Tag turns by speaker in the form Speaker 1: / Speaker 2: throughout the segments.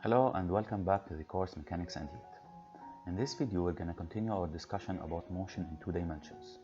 Speaker 1: Hello and welcome back to the course Mechanics and Heat. In this video we're going to continue our discussion about motion in 2 dimensions,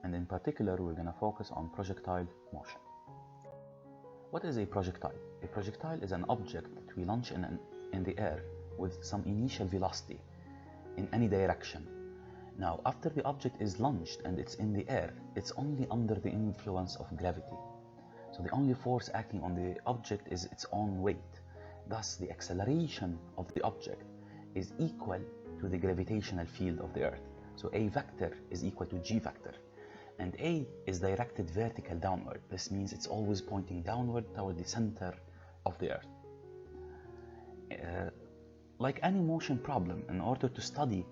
Speaker 1: and in particular we're going to focus on projectile motion. What is a projectile? A projectile is an object that we launch in the air with some initial velocity in any direction. Now after the object is launched and it's in the air, it's only under the influence of gravity. So the only force acting on the object is its own weight. Thus, the acceleration of the object is equal to the gravitational field of the Earth. So A vector is equal to G vector. And A is directed vertical downward. This means it's always pointing downward toward the center of the Earth. Like any motion problem, in order to study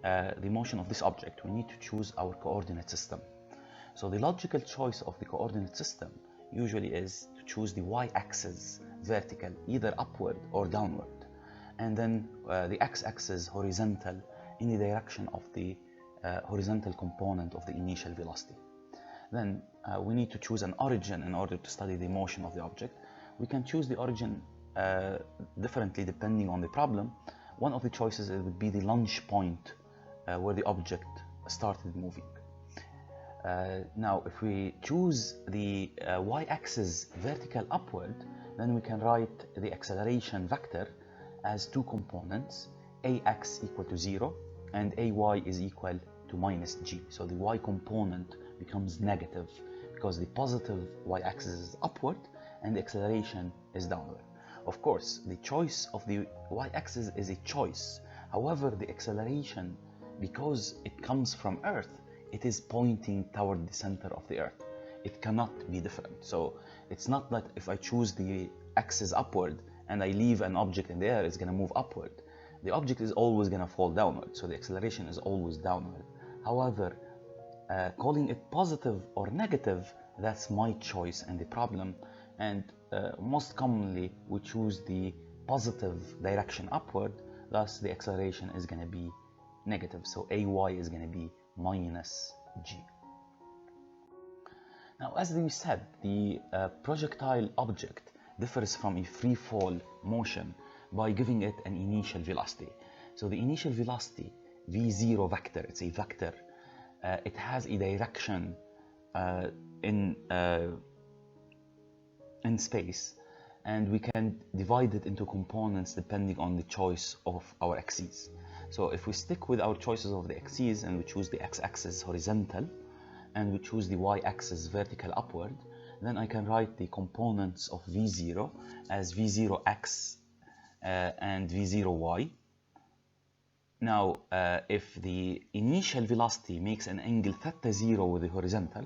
Speaker 1: the motion of this object, we need to choose our coordinate system. So the logical choice of the coordinate system usually is to choose the y-axis vertical, either upward or downward, and then the x-axis horizontal in the direction of the horizontal component of the initial velocity. Then we need to choose an origin in order to study the motion of the object. We can choose the origin differently depending on the problem. One of the choices would be the launch point where the object started moving. Now if we choose the y-axis vertical upward, then we can write the acceleration vector as two components, ax equal to 0 and ay is equal to minus g. So the y component becomes negative because the positive y-axis is upward and the acceleration is downward. Of course, the choice of the y-axis is a choice. However, the acceleration, because it comes from Earth, it is pointing toward the center of the Earth. It cannot be different. So it's not that if I choose the axis upward and I leave an object in the air, it's going to move upward. The object is always going to fall downward, so the acceleration is always downward. However, calling it positive or negative, that's my choice in the problem, and most commonly we choose the positive direction upward, thus the acceleration is going to be negative, so ay is going to be minus g. Now, as we said, the projectile object differs from a free fall motion by giving it an initial velocity. So the initial velocity, v0 vector, it's a vector, it has a direction in space, and we can divide it into components depending on the choice of our axes. So if we stick with our choices of the axes and we choose the x-axis horizontal and we choose the y-axis vertical upward, then I can write the components of v0 as v0x and v0y. Now, if the initial velocity makes an angle theta 0 with the horizontal,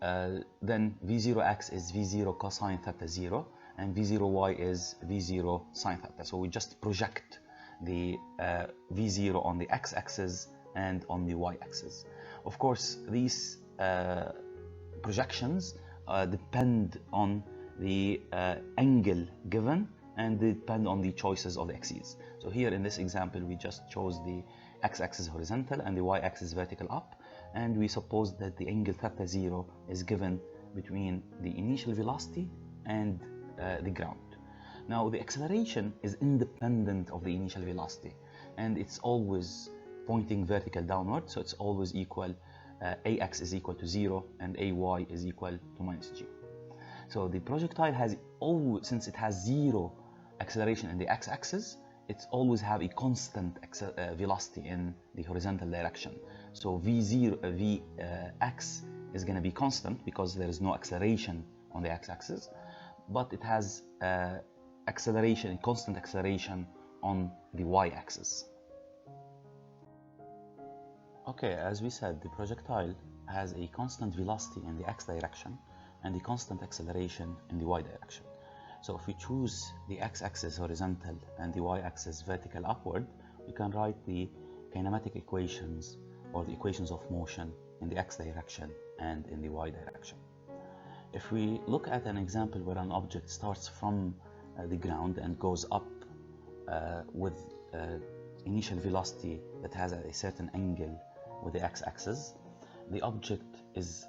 Speaker 1: then v0x is v0 cosine theta 0 and v0y is v0 sine theta. So we just project the v0 on the x-axis and on the y-axis. Of course, these projections depend on the angle given and depend on the choices of the axes. So here in this example, we just chose the x-axis horizontal and the y-axis vertical up, and we suppose that the angle theta 0 is given between the initial velocity and the ground. Now the acceleration is independent of the initial velocity, and it's always pointing vertical downward, so it's always equal, ax is equal to 0 and ay is equal to minus g. So the projectile has always, since it has 0 acceleration in the x-axis, it's always have a constant velocity in the horizontal direction. So vx is going to be constant because there is no acceleration on the x-axis, but it has acceleration, constant acceleration on the y-axis. Okay, as we said, the projectile has a constant velocity in the x direction and the constant acceleration in the y direction. So if we choose the x-axis horizontal and the y-axis vertical upward, we can write the kinematic equations or the equations of motion in the x direction and in the y direction. If we look at an example where an object starts from the ground and goes up with initial velocity that has a certain angle with the x-axis, the object is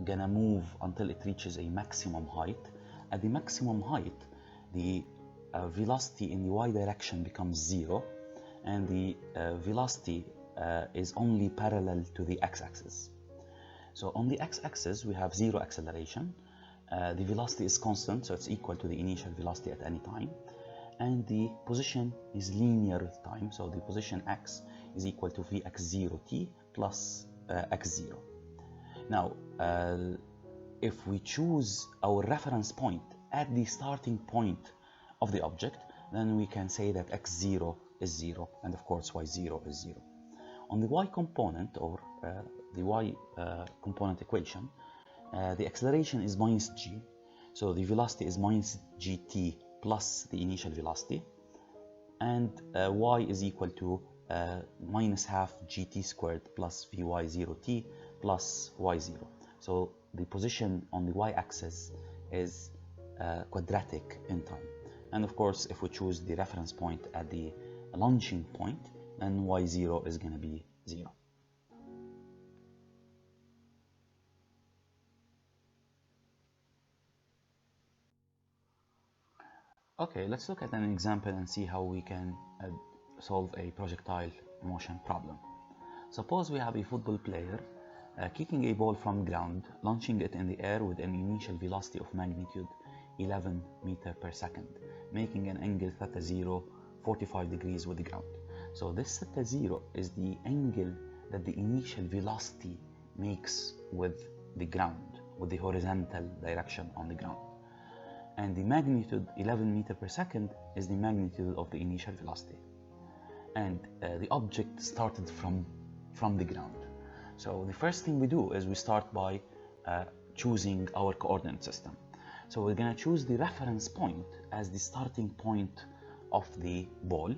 Speaker 1: gonna move until it reaches a maximum height. At the maximum height, the velocity in the y direction becomes 0, and the velocity is only parallel to the x-axis. So on the x-axis we have 0 acceleration, the velocity is constant, so it's equal to the initial velocity at any time, and the position is linear with time, so the position x is equal to vx0t plus x0. Now if we choose our reference point at the starting point of the object, then we can say that x0 is 0, and of course y0 is 0. On the y component, or the y component equation, the acceleration is minus g, so the velocity is minus gt plus the initial velocity, and y is equal to minus half gt squared plus vy0t plus y0. So the position on the y-axis is quadratic in time, and of course if we choose the reference point at the launching point, then y0 is going to be 0. Okay, let's look at an example and see how we can solve a projectile motion problem. Suppose we have a football player kicking a ball from ground, launching it in the air with an initial velocity of magnitude 11 meters per second, making an angle theta 0 45 degrees with the ground. So this theta 0 is the angle that the initial velocity makes with the ground, with the horizontal direction on the ground. And the magnitude 11 meters per second is the magnitude of the initial velocity. And the object started from the ground. So the first thing we do is we start by choosing our coordinate system. So we're going to choose the reference point as the starting point of the ball,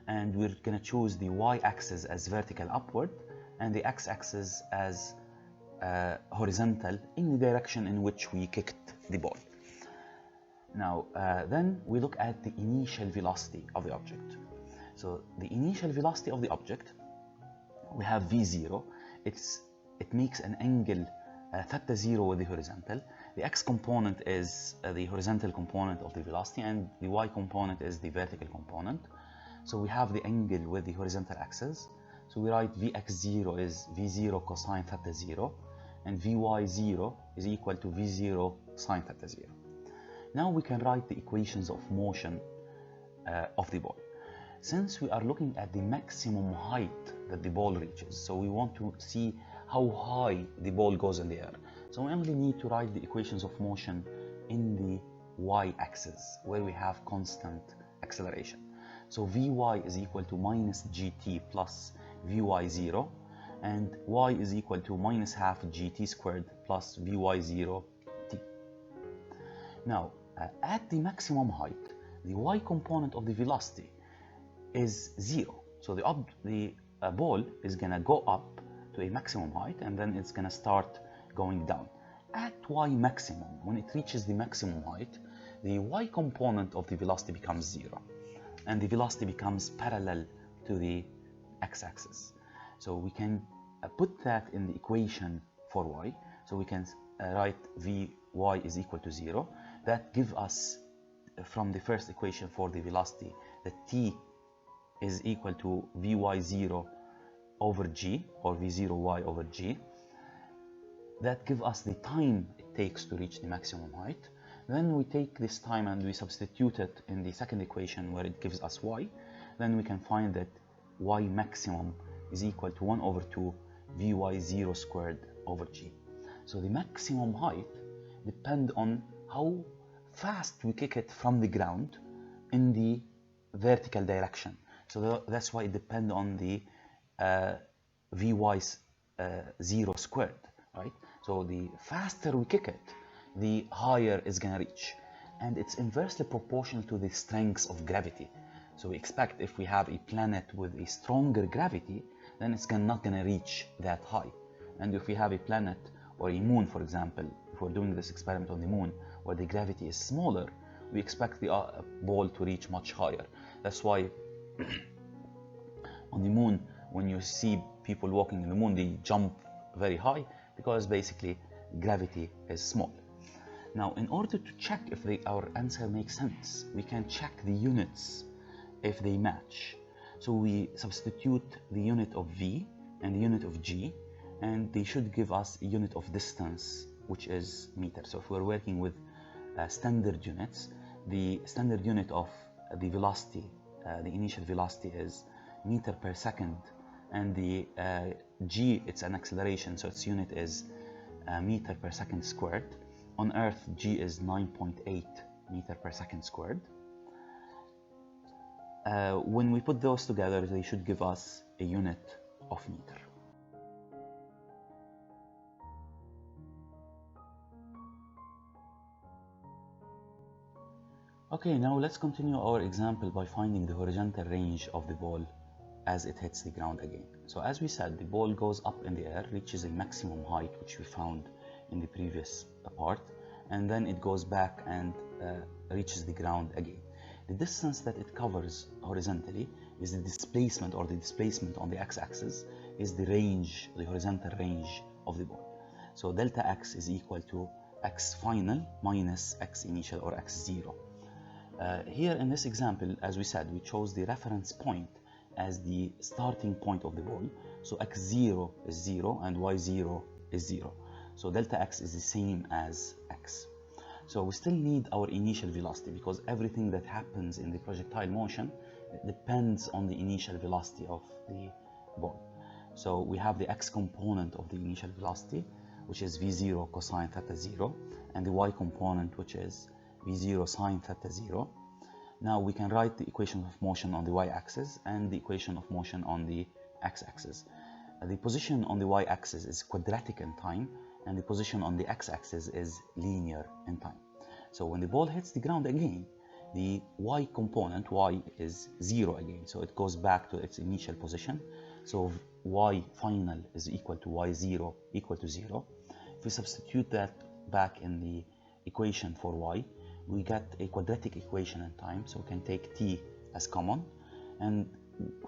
Speaker 1: and we're going to choose the y-axis as vertical upward and the x-axis as horizontal in the direction in which we kicked the ball. Now then we look at the initial velocity of the object. So the initial velocity of the object, we have v0. It makes an angle theta 0 with the horizontal. The x component is the horizontal component of the velocity, and the y component is the vertical component. So we have the angle with the horizontal axis. So we write vx0 is v0 cosine theta 0, and vy0 is equal to v0 sine theta 0. Now we can write the equations of motion of the ball. Since we are looking at the maximum height that the ball reaches, so we want to see how high the ball goes in the air. So we only need to write the equations of motion in the y-axis, where we have constant acceleration. So vy is equal to minus gt plus vy0, and y is equal to minus half gt squared plus vy0 t. Now, at the maximum height, the y component of the velocity is 0. So the ball is going to go up to a maximum height, and then it's going to start going down. At y maximum, when it reaches the maximum height, the y component of the velocity becomes 0, and the velocity becomes parallel to the x-axis. So we can put that in the equation for y. So we can write vy is equal to 0. That gives us, from the first equation for the velocity, that t is equal to vy0 over g, or v0y over g. That gives us the time it takes to reach the maximum height. Then we take this time and we substitute it in the second equation where it gives us y. Then we can find that y maximum is equal to 1 over 2 vy0 squared over g. So the maximum height depends on how fast we kick it from the ground in the vertical direction. So that's why it depends on the vy0 squared, right? So the faster we kick it, the higher it's going to reach. And it's inversely proportional to the strength of gravity. So we expect if we have a planet with a stronger gravity, then it's not going to reach that high. And if we have a planet or a moon, for example, if we're doing this experiment on the moon, where the gravity is smaller, we expect the ball to reach much higher. That's why on the moon, when you see people walking in the moon, they jump very high, because basically gravity is small. Now, in order to check if our answer makes sense, we can check the units if they match. So we substitute the unit of v and the unit of g, and they should give us a unit of distance, which is meter. So if we're working with standard units, the standard unit of the velocity, the initial velocity, is meter per second, and the g, it's an acceleration, so its unit is meter per second squared. On Earth, g is 9.8 meter per second squared. When we put those together, they should give us a unit of meter. Okay, now let's continue our example by finding the horizontal range of the ball as it hits the ground again. So as we said, the ball goes up in the air, reaches a maximum height, which we found in the previous part, and then it goes back and reaches the ground again. The distance that it covers horizontally is the displacement, or the displacement on the x-axis is the range, the horizontal range of the ball. So delta x is equal to x final minus x initial, or x0. Here in this example, as we said, we chose the reference point as the starting point of the ball. So x0 is 0 and y0 is 0. So delta x is the same as x. So we still need our initial velocity, because everything that happens in the projectile motion depends on the initial velocity of the ball. So we have the x component of the initial velocity, which is v0 cosine theta 0, and the y component, which is v0 sine theta 0. Now we can write the equation of motion on the y-axis and the equation of motion on the x-axis. The position on the y-axis is quadratic in time, and the position on the x-axis is linear in time. So when the ball hits the ground again, the y component, y is 0 again, so it goes back to its initial position. So y final is equal to y0 equal to 0. If we substitute that back in the equation for y, we get a quadratic equation in time, so we can take t as common, and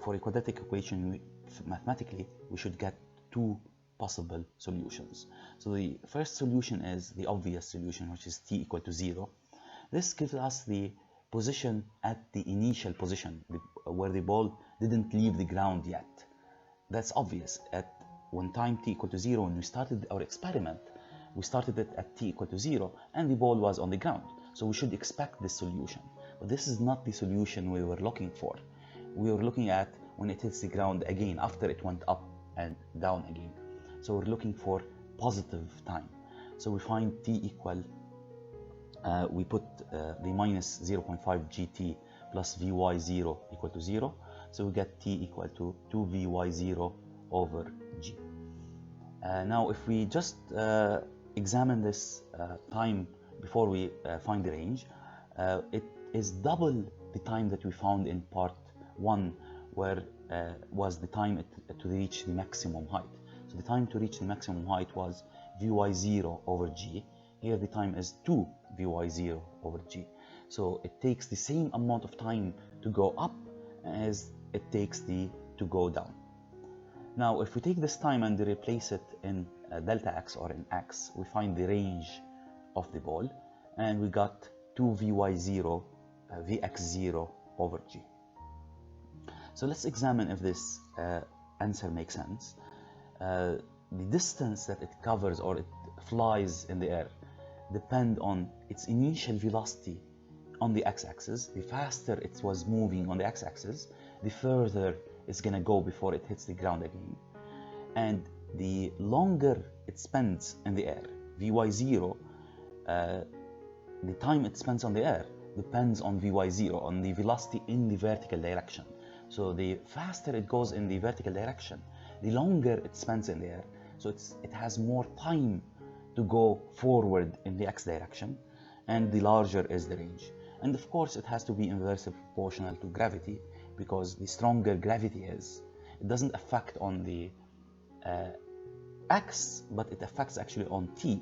Speaker 1: for a quadratic equation, mathematically we should get two possible solutions. So the first solution is the obvious solution, which is t equal to 0. This gives us the position at the initial position, where the ball didn't leave the ground yet. That's obvious. At when time t equal to 0, when we started our experiment, we started it at t equal to 0, and the ball was on the ground. So we should expect this solution. But this is not the solution we were looking for. We were looking at when it hits the ground again, after it went up and down again. So we're looking for positive time. So we find t equal, we put the minus 0.5 gt plus vy0 equal to 0. So we get t equal to 2vy0 over g. Now if we just examine this time before we find the range, it is double the time that we found in part 1, where was the time to reach the maximum height. So the time to reach the maximum height was vy0 over g. Here the time is 2 vy0 over g. So it takes the same amount of time to go up as it takes to go down. Now if we take this time and replace it in delta x, or in x, we find the range of the ball, and we got 2 vy0 vx0 over g. So let's examine if this answer makes sense. The distance that it covers, or it flies in the air, depend on its initial velocity on the x-axis. The faster it was moving on the x-axis, the further it's gonna go before it hits the ground again. And the longer it spends in the air, vy0, the time it spends on the air depends on vy0, on the velocity in the vertical direction. So the faster it goes in the vertical direction, the longer it spends in the air. So it has more time to go forward in the x direction, and the larger is the range. And of course it has to be inversely proportional to gravity, because the stronger gravity is, it doesn't affect on the x, but it affects actually on t,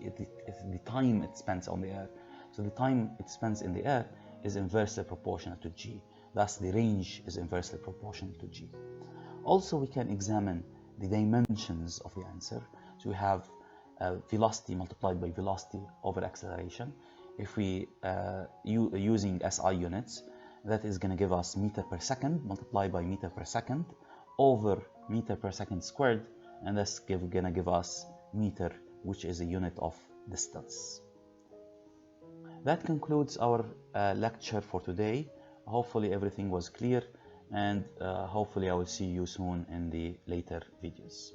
Speaker 1: the time it spends on the air. So the time it spends in the air is inversely proportional to g. Thus the range is inversely proportional to g. Also we can examine the dimensions of the answer. So we have velocity multiplied by velocity over acceleration. If we using SI units, that is going to give us meter per second multiplied by meter per second over meter per second squared, and that's going to give us meter, which is a unit of distance. That concludes our lecture for today. Hopefully everything was clear, and hopefully I will see you soon in the later videos.